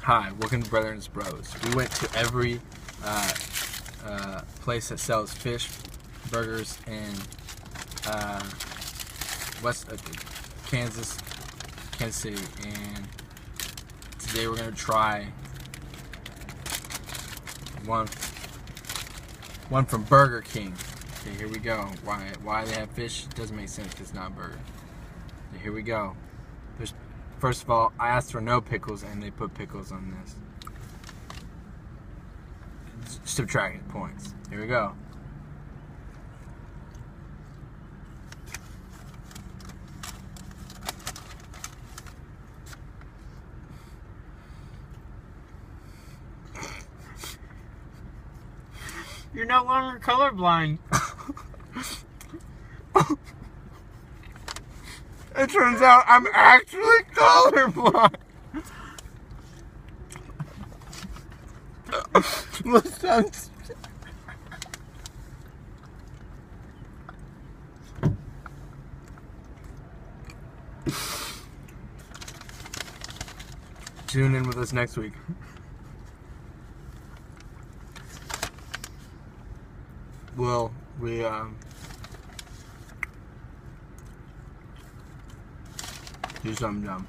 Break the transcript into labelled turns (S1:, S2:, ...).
S1: Hi, welcome to Brother and Bros. We went to every place that sells fish, burgers, in Kansas City, and today we're gonna try one from Burger King. Okay, here we go. Why they have fish doesn't make sense. It's not a burger. Okay, here we go. First of all, I asked for no pickles, and they put pickles on this. Subtracting points. Here we go.
S2: You're no longer colorblind.
S1: It turns out I'm actually colorblind. Listen. Tune in with us next week. Well, we do something dumb.